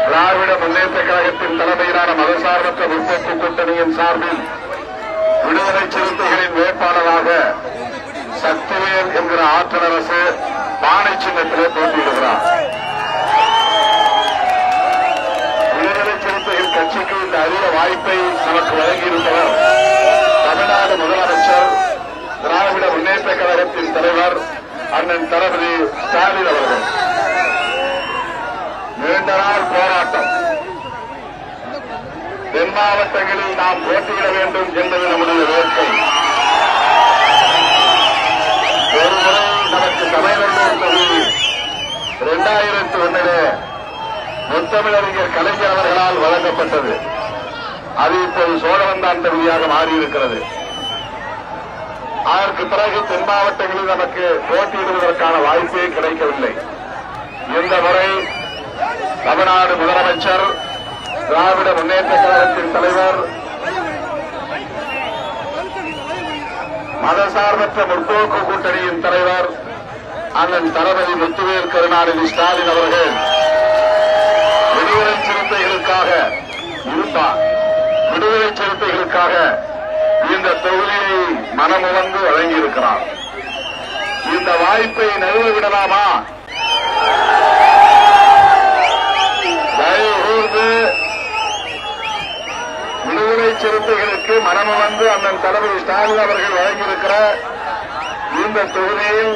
திராவிட முன்னேற்ற கழகத்தின் தலைமையிலான மதசார்பற்ற முற்போக்கு கூட்டணியின் சார்பில் விடுதலை சிறுத்தைகளின் வேட்பாளராக சக்திவேல் என்கிற ஆற்றல் அரசு பானை சின்னத்திலே போட்டியிடுகிறார். விடுதலை சிறுத்தைகள் கட்சிக்கு இந்த அரிய வாய்ப்பை நமக்கு வழங்கியிருந்தவர் தமிழ்நாடு முதலமைச்சர், திராவிட முன்னேற்ற கழகத்தின் தலைவர் அண்ணன் தளபதி ஸ்டாலின் அவர்கள். நீண்ட நாள் போராட்டம். தென் மாவட்டங்களில் நாம் போட்டியிட வேண்டும் என்பது நம்முடைய வேட்கை. ஒருமுறை நமக்கு தலைநல்லூர் தொகுதி 2001 முத்தமிழறிஞர் கலைஞர் அவர்களால் வழங்கப்பட்டது. அது இப்போது சோழவந்தான் தொகுதியாக மாறியிருக்கிறது. அதற்கு பிறகு தென் மாவட்டங்களில் நமக்கு போட்டியிடுவதற்கான வாய்ப்பே கிடைக்கவில்லை. இந்த முறை தமிழ்நாடு முதலமைச்சர், திராவிட முன்னேற்ற கழகத்தின் தலைவர், மதசார்பற்ற முற்போக்கு கூட்டணியின் தலைவர் அண்ணன் தளபதி முத்துவேல் கருணாநிதி ஸ்டாலின் அவர்கள் விடுதலை சிறுத்தைகளுக்காக இருப்பார். விடுதலை சிறுத்தைகளுக்காக இந்த தொகுதியை மனமுவந்து வழங்கியிருக்கிறார். இந்த வாய்ப்பை நழுவ விடலாமா? தயவுகூர்ந்து விடுதலை சிறுத்தைகளுக்கு மனமுவந்து அண்ணன் தளபதி ஸ்டாலின் அவர்கள் வழங்கியிருக்கிற இந்த தொகுதியில்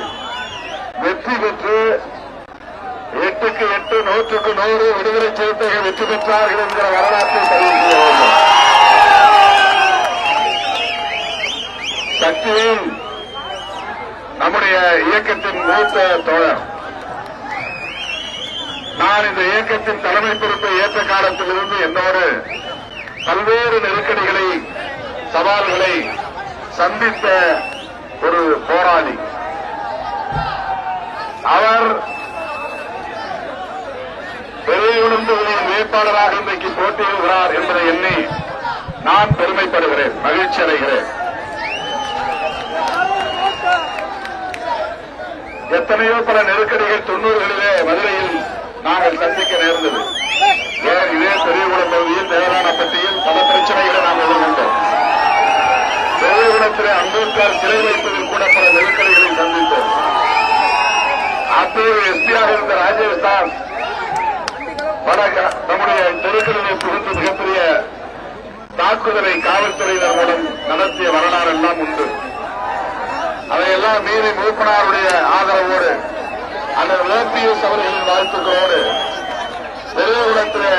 வெற்றி பெற்று 8க்கு 8 100க்கு 100 விடுதலை சிறுத்தைகள் வெற்றி பெற்றார்கள் என்கிற வரலாற்றை தெரிவிக்க வேண்டும். சக்திவேல் நம்முடைய இயக்கத்தின் மூத்த தோழர். நான் இந்த இயக்கத்தின் தலைமை பொறுப்பை ஏற்ற காலத்திலிருந்து என்னோடு பல்வேறு நெருக்கடிகளை, சவால்களை சந்தித்த ஒரு போராளி அவர். பெரியகுளம் தொகுதியின் வேட்பாளராக இன்றைக்கு போட்டியிடுகிறார் என்பதை எண்ணி நான் பெருமைப்படுகிறேன், மகிழ்ச்சி அடைகிறேன். எத்தனையோ பல நெருக்கடிகள் 90களிலே மதுரையில் நாங்கள் சந்திக்க நேர்ந்தது. இதே பெரியகுளம் தொகுதியில், தேவரானப்பட்டியில் பல பிரச்சனைகளை நாம் எதிர்கொண்டோம். பெரியகுளத்திலே அம்பேத்கர் சிலை வைப்பதில் கூட பல நெருக்கடிகளை சந்தித்தோம். அப்போது எஸ்பியாக இருந்த ராஜேஷ் தான் நம்முடைய தெருக்களிலே புகுந்து மிகப்பெரிய தாக்குதலை காவல்துறையினர் மூலம் நடத்திய வரலாறு எல்லாம் உண்டு. அதையெல்லாம் மீறி மூப்பனாருடைய ஆதரவோடு, அந்த ஓபிஎஸ் அவர்களின் வாழ்த்துக்களோடு பெரியகுளத்திலே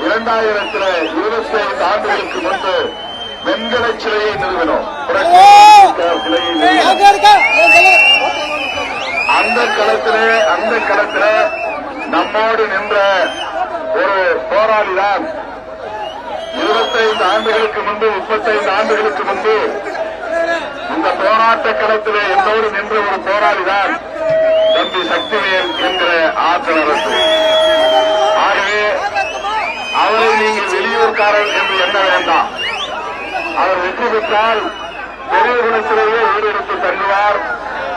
2025 ஆண்டுகளுக்கு முன்பு வெண்கல சிலையை நிறுவினோம். அந்த களத்திலே நம்மோடு நின்ற ஒரு போராளிதான் 25 ஆண்டுகளுக்கு முன்பு, 35 ஆண்டுகளுக்கு முன்பு இந்த போராட்ட களத்திலே என்னோடு நின்ற ஒரு போராளிதான் தம்பி சக்திவேல் என்கிற ஆற்றல் அரசு. ஆகவே அவரை நீங்கள் வெளியூர்காரர் என்று எண்ண வேண்டாம். அவர் வெற்றி பெற்றால் பெரியகுளத்திலேயே ஊரெடுத்து தங்குவார்,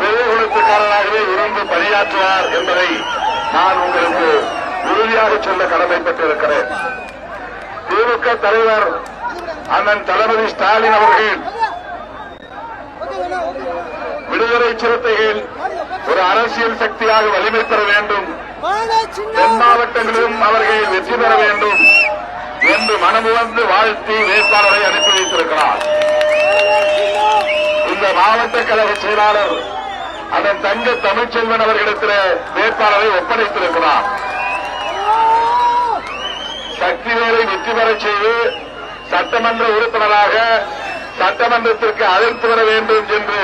பெரியகுளத்துக்காரராகவே இருந்து பணியாற்றுவார் என்பதை நான் உங்களுக்கு உறுதியாக சொல்ல கடமைப்பட்டிருக்கிறேன். திமுக தலைவர் அண்ணன் தளபதி ஸ்டாலின் அவர்கள் விடுதலை சிறுத்தைகள் ஒரு அரசியல் சக்தியாக வலிமை பெற வேண்டும், தென் மாவட்டங்களிலும் அவர்கள் வெற்றி பெற வேண்டும் என்று மனமுவந்து வாழ்த்தி வேட்பாளரை அனுப்பி வைத்திருக்கிறார். இந்த மாவட்ட கழக செயலாளர் அதன் தங்க தமிழ்ச்செல்வன் அவர்களிடத்தில் வேட்பாளரை ஒப்படைத்திருக்கிறார். சக்திவேலை வெற்றி பெறச் செய்து சட்டமன்ற உறுப்பினராக சட்டமன்றத்திற்கு அழைத்து வர வேண்டும் என்று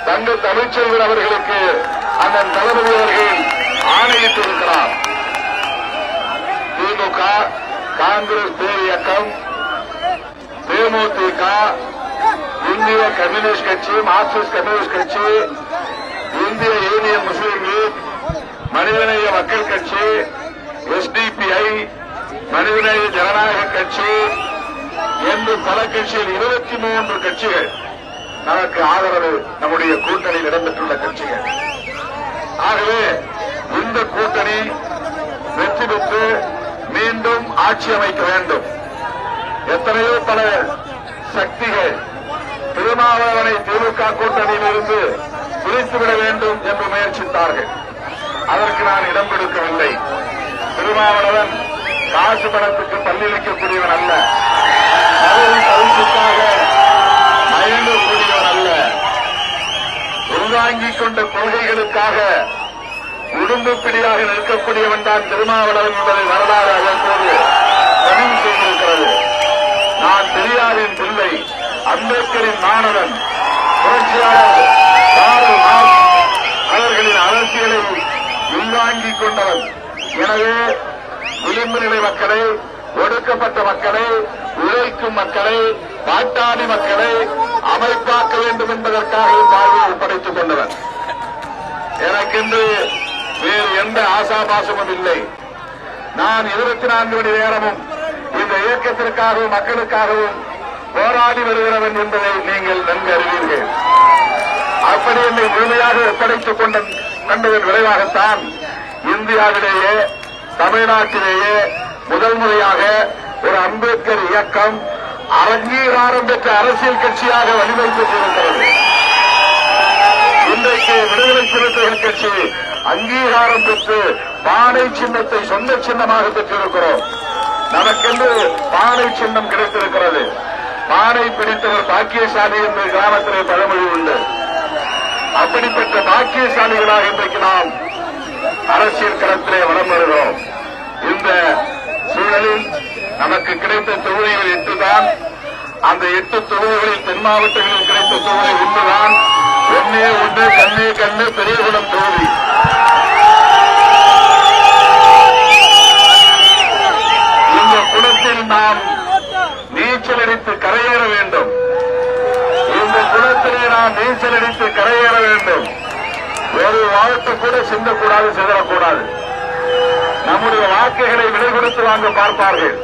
தங்க தமிழ்ச்செல்வன் அவர்களுக்கு அண்ணன் தளபதி அவர்கள் ஆணையிட்டிருக்கிறார். திமுக, காங்கிரஸ் பேரியக்கம், தேமுதிக, இந்திய கம்யூனிஸ்ட் கட்சி, மார்க்சிஸ்ட் கம்யூனிஸ்ட் கட்சி, இந்திய யூனியன் முஸ்லீம் லீக், மனிதநேய மக்கள் கட்சி, எஸ்டிபிஐ, மனிதநேய ஜனநாயக கட்சி என்று பல கட்சிகள், 23 கட்சிகள் நமக்கு ஆதரவு நம்முடைய கூட்டணியில் இடம்பெற்றுள்ள கட்சிகள். ஆகவே இந்த கூட்டணி வெற்றி பெற்று ஆட்சி அமைக்க வேண்டும். எத்தனையோ பல சக்திகள் திருமாவளவனை திமுக கூட்டணியில் இருந்து பிரித்துவிட வேண்டும் என்று முயற்சித்தார்கள். அதற்கு நான் இடம் கொடுக்கவில்லை. திருமாவளவன் காசு பணத்துக்கு பல்லிழிக்கக்கூடியவன் அல்ல, கருத்துக்காக மயங்கக்கூடியவன் அல்ல, உள்வாங்கிக் கொண்ட கொள்கைகளுக்காக உடும்புப்பிடியாக நிற்கக்கூடியவன் தான் திருமாவளவன் என்பதை வரலாறு அதன்போது பதிவு செய்திருக்கிறது. நான் பெரியாரின் பிள்ளை, அம்பேத்கரின் மாணவன், புரட்சியாளர் கார்ல் மார்க்ஸ் அவர்களின் அரசியலை உள்வாங்கிக் கொண்டவன். எனவே விளிம்பு நிலை மக்களை, ஒடுக்கப்பட்ட மக்களை, உழைக்கும் மக்களை, பாட்டாளி மக்களை அமைப்பாக்க வேண்டும் என்பதற்காக வாழ்வை ஒப்படைத்துக் கொண்டவன். எனக்கென்று வேறு எந்த ஆசாபாசமும் இல்லை. நான் 24 மணி நேரமும் இந்த இயக்கத்திற்காகவும் மக்களுக்காகவும் போராடி வருகிறவன் என்பதை நீங்கள் நன்கு அறிவீர்கள். அப்படி என்னை முழுமையாக ஒப்படைத்துக் கொண்டதன் விளைவாகத்தான் இந்தியாவிலேயே, தமிழ்நாட்டிலேயே முதல் முறையாக ஒரு அம்பேத்கர் இயக்கம் அங்கீகாரம் பெற்ற அரசியல் கட்சியாக வழிவகுத்திருக்கிறது. இன்றைக்கு விடுதலை சிறுத்தைகள் கட்சி அங்கீகாரம் பெற்று பானை சின்னத்தை சொந்த சின்னமாக பெற்றிருக்கிறோம். நமக்கென்று பானை சின்னம் கிடைத்திருக்கிறது. பானை பிடித்தவர் பாக்கியசாலி என்று கிராமத்திலே பழமொழி உண்டு. அப்படிப்பட்ட பாக்கியசாலிகளாக இன்றைக்கு நாம் அரசியல் களத்திலே வலம் வருகிறோம். இந்த சூழலில் நமக்கு கிடைத்த தொகுதிகள் 8 தான். அந்த 8 தொகுதிகளில் தென் மாவட்டங்களில் கிடைத்த தொகுதி 1 தான். ஒன்னே ஒன்று கண்ணே கண்ணு பெரியகுளம் தொகுதி. இந்த குளத்தில் நாம் நீச்சல் அடித்து கரையேற வேண்டும். இந்த குளத்திலே நாம் நீச்சல் அடித்து கரையேற வேண்டும். ஒரு வாக்கு கூட சிந்தக்கூடாது, சிதறக்கூடாது. நம்முடைய வாக்குகளை விலை கொடுத்து வாங்க பார்ப்பார்கள்.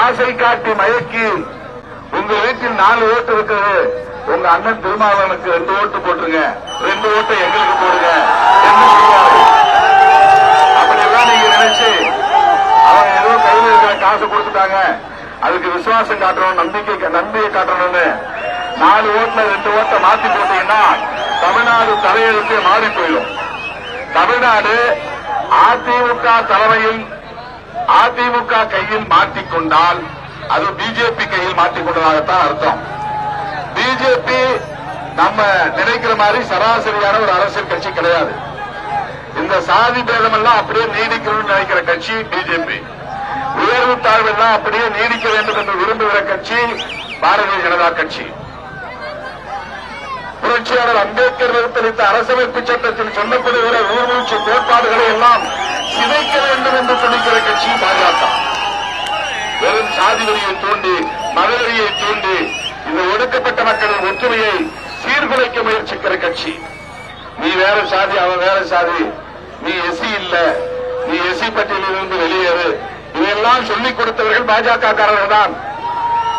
ஆசை காட்டி மயக்கி உங்க வீட்டில் 4 ஓட்டு இருக்கிறது, உங்க அண்ணன் திருமாவளவனுக்கு 2 ஓட்டு போட்டுருங்க, 2 ஓட்டை எங்களுக்கு போடுங்க என்று சொல்லுவார்கள். அப்படியெல்லாம் நீங்க நினைச்சு அவங்க ஏதோ கையில் இருக்கிற காசு கொடுத்துட்டாங்க, அதுக்கு விசுவாசம் காட்டணும், நம்பிக்கை காட்டணும்னு 4 ஓட்டுல 2 ஓட்டை மாத்தி போட்டீங்கன்னா தமிழ்நாடு தலையெழுத்தே மாறி போயிடும். தமிழ்நாடு அதிமுக தலைமையில், அதிமுக கையில் மாட்டிக்கொண்டால் அது பிஜேபி கையில் மாட்டிக்கொண்டதாகத்தான் அர்த்தம். பிஜேபி நம்ம நினைக்கிற மாதிரி சராசரியான ஒரு அரசியல் கட்சி கிடையாது. இந்த சாதி பேதம் எல்லாம் அப்படியே நீடிக்கணும்னு நினைக்கிற கட்சி பிஜேபி. உயர்வு தாழ்வு எல்லாம் அப்படியே நீடிக்க வேண்டும் என்று விரும்புகிற கட்சி பாரதிய ஜனதா கட்சி. புரட்சியாளர் அம்பேத்கர் வகுத்தளித்த அரசமைப்பு சட்டத்தில் சொல்லப்படுகிற ஊர்மூச்சு கோட்பாடுகளை எல்லாம் சிதைக்க வேண்டும் என்று துடிக்கிற கட்சி பாஜக. வெறும் சாதி வரியை தூண்டி, மதவெறியை தூண்டி இந்த ஒடுக்கப்பட்ட மக்களின் ஒற்றுமையை சீர்குலைக்க முயற்சிக்கிற கட்சி. நீ வேற சாதி, அவன் வேற சாதி, நீ எஸ்சி இல்ல, நீ எஸ்சி பட்டியலில் இருந்து வெளியேறு, இதையெல்லாம் சொல்லிக் கொடுத்தவர்கள் பாஜக காரர்கள் தான்.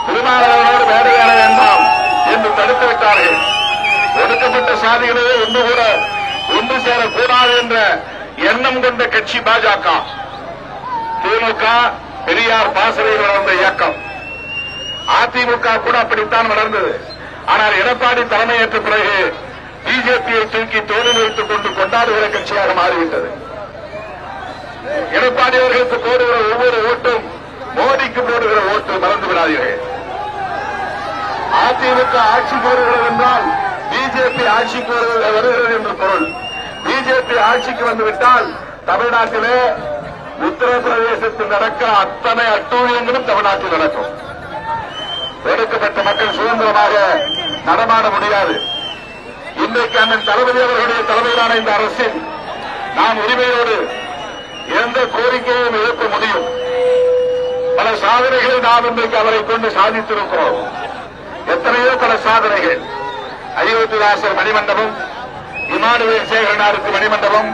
திருமாவளவனோடு வேறு வேற வேண்டாம் என்று தடுத்து விட்டார்கள். ஒடுக்கப்பட்ட சாதிகளே ஒன்று சேரக்கூடாது என்ற எண்ணம் கொண்ட கட்சி பாஜக. திமுக பெரியார் பாசறையில் வளர்ந்த இயக்கம். அதிமுக கூட அப்படித்தான் வளர்ந்தது. ஆனால் எடப்பாடி தலைமையேற்ற பிறகு பிஜேபியை தூக்கி தோளில் வைத்துக் கொண்டு கொண்டாடுகிற கட்சியாக மாறிவிட்டது. எடப்பாடி அவர்களுக்கு போடுகிற ஒவ்வொரு ஓட்டும் மோடிக்கு போடுகிற ஓட்டு, மறந்து விடாதீர்கள். அதிமுக ஆட்சி போடுகிறது என்றால் பிஜேபி ஆட்சிக்கு வருகிறது என்று பொருள். பிஜேபி ஆட்சிக்கு வந்துவிட்டால் தமிழ்நாட்டிலே உத்தரப்பிரதேசத்தில் நடக்கிற அத்தனை அட்டூழியங்களும் தமிழ்நாட்டில் நடக்கும். ஒடுக்கப்பட்ட மக்கள் சுதந்திரமாக நடமாட முடியாது. இன்றைக்கு அண்ணன் தளபதி அவர்களுடைய தலைமையிலான இந்த அரசில் நாம் உரிமையோடு எந்த கோரிக்கையும் எழுப்ப முடியும். பல சாதனைகளை நாம் இன்றைக்கு அவரை கொண்டு சாதித்திருக்கிறோம். எத்தனையோ பல சாதனைகள். அயோத்திதாசர் மணிமண்டபம், இமானுவேல் சேகரனாருக்கு மணிமண்டபம்,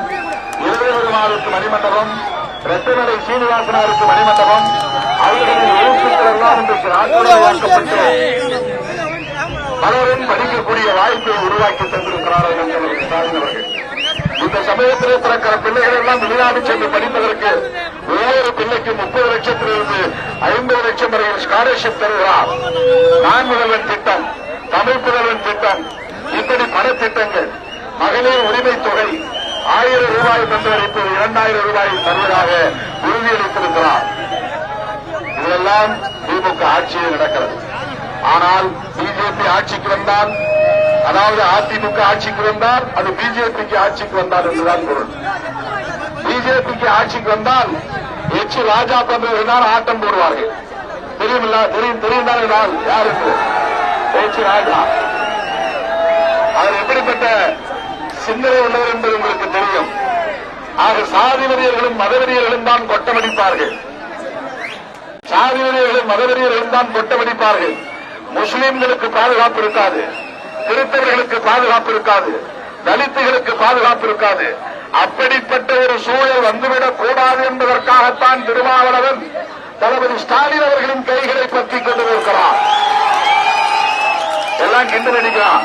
இருவருமாருக்கு மணிமண்டபம், ரத்தனடை சீனிவாசனாருக்கு மணிமண்டபம், அவர்களின் எழுத்துக்கள் எல்லாம் இன்றைக்கு ஆக்கப்பட்டு பலரும் படிக்கக்கூடிய வாய்ப்பை உருவாக்கி தந்திருக்கிறார்கள் என்று ஸ்டாலின் அவர்கள். இந்த சமயத்திலே பிறக்கிற பிள்ளைகள் எல்லாம் வெளிநாடு சென்று படிப்பதற்கு ஒவ்வொரு குழந்தைக்கு 30 லட்சத்திலிருந்து 50 லட்சம் வரை ஸ்காலர்ஷிப் தருகிறார். நான் முதல்வன் திட்டம், தமிழ் புதல்வன் திட்டம், இப்படி பல திட்டங்கள். மகளிர் உரிமை தொகை 1000 ரூபாய் தந்தவர் இப்போது 2000 ரூபாய் தருவதாக உறுதியளித்திருக்கிறார். இதெல்லாம் திமுக ஆட்சியில் நடக்கிறது. ஆனால் பிஜேபி ஆட்சிக்கு வந்தால், அதாவது அதிமுக ஆட்சிக்கு வந்தால் அது பிஜேபிக்கு ஆட்சிக்கு வந்தால் என்றுதான் பொருள். பிஜேபிக்கு ஆட்சிக்கு வந்தால் எச் ராஜா போன்றவர்கள் ஆட்டம் போடுவார்கள். தெரியும் யார் என்று? எச் ராஜா. அவர் எப்படிப்பட்ட சிந்தனை உள்ளவர் என்பது உங்களுக்கு தெரியும். ஆக சாதிவரியர்களும் மதவெறியர்களும் தான் கொட்டமடிப்பார்கள். சாதிவரியர்களும் மதவெறியர்களும் தான் கொட்டமடிப்பார்கள். முஸ்லிம்களுக்கு பாதுகாப்பு இருக்காது, கிறிஸ்தவர்களுக்கு பாதுகாப்பு இருக்காது, தலித்துகளுக்கு பாதுகாப்பு இருக்காது. அப்படிப்பட்ட ஒரு சூழல் வந்துவிடக் கூடாது என்பதற்காகத்தான் திருமாவளவன் தளபதி ஸ்டாலின் அவர்களின் கைகளை பற்றிக் கொண்டிருக்கிறார். எல்லாம் கிண்டல் அடிக்கிறான்.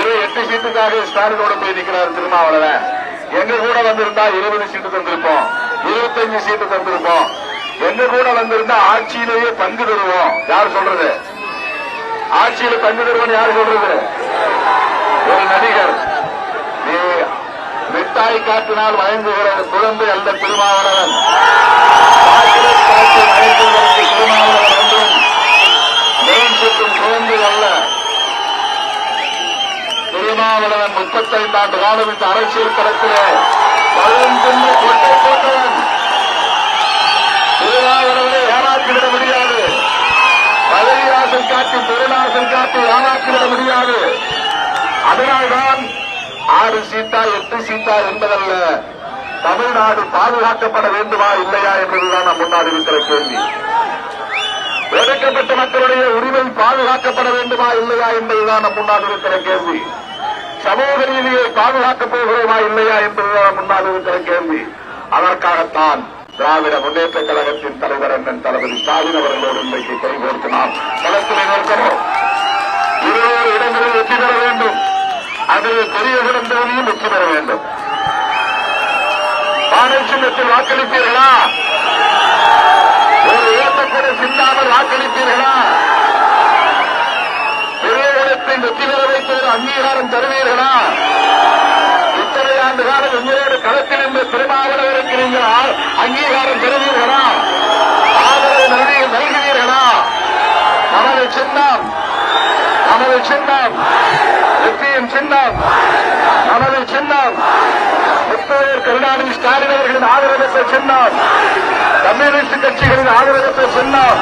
8 சீட்டுக்காக ஸ்டாலினோடு போய் நிற்கிறார் திருமாவளவன். எங்க கூட வந்திருந்தா 20 சீட்டு தந்திருப்போம், 25 சீட்டு தந்திருப்போம். எங்க கூட வந்திருந்தா ஆட்சியிலேயே பங்கு தருவோம். யார் சொல்றது? ஆட்சியில பங்கு தருவோம் யார் சொல்றது? ஒரு நடிகர். மிட்டாய் காட்டினால் வழங்குகிற குழந்தை அல்ல திருமாவளவன். திருமாவளவன் என்றும் மேல் சுற்றும் குழந்தை அல்ல. திருமாவளவன் 35 ஆண்டு காலம் இந்த அரசியல் களத்திலே பழுந்தின்ன கொட்டை போட்டவன். திருமாவளவனை ஏமாற்றிவிட முடியாது. பதவியாசல் காட்டி பெருநாசல் காட்டி ஏமாற்றிவிட முடியாது. அதனால்தான் 6 சீட்டா 8 சீட்டா என்பதல்ல, தமிழ்நாடு பாதுகாக்கப்பட வேண்டுமா இல்லையா என்பதுதான் நம் முன்னாடி இருக்கிற கேள்வி. ஒடுக்கப்பட்ட மக்களுடைய உரிமை பாதுகாக்கப்பட வேண்டுமா இல்லையா என்பதுதான் நம் முன்னாடி இருக்கிற கேள்வி. சமூக ரீதியை பாதுகாக்கப் போகிறோமா இல்லையா என்பதுதான் நம் முன்னாடி இருக்கிற கேள்வி. அதற்காகத்தான் திராவிட முன்னேற்ற கழகத்தின் தலைவர் அண்ணன் தளபதி ஸ்டாலின் அவர்களோடு இன்றைக்கு கைகோர்த்து நாம் களத்திலே நிற்கிறோம். 20 இடங்களில் வெற்றி பெற வேண்டும். அதில் பெரிய குழந்தையும் வெற்றி பெற வேண்டும். பானை சின்னத்தில் வாக்களிப்பீர்களா? ஒரு ஏற்றக்கூட சிந்தாமல் வாக்களிப்பீர்களா? பெரிய குலத்தை வெற்றி பெற வைப்பது அங்கீகாரம் தருவீர்களா? இத்தனை ஆண்டு காலம் எங்களோடு களத்தில் இந்த திருமாவளவருக்கு நீங்கள் அங்கீகாரம் தருவீர்களா? ஆதரவு நல்குவீர்களா? நமது சின்னம், நமது சின்னம், வெற்றியின் சின்னம், நமது சின்னம் முத்தவேல் கருணாநிதி ஸ்டாலின் அவர்களின் ஆதரவற்ற சின்னம், கம்யூனிஸ்ட் கட்சிகளின் ஆதரவற்ற சின்னம்.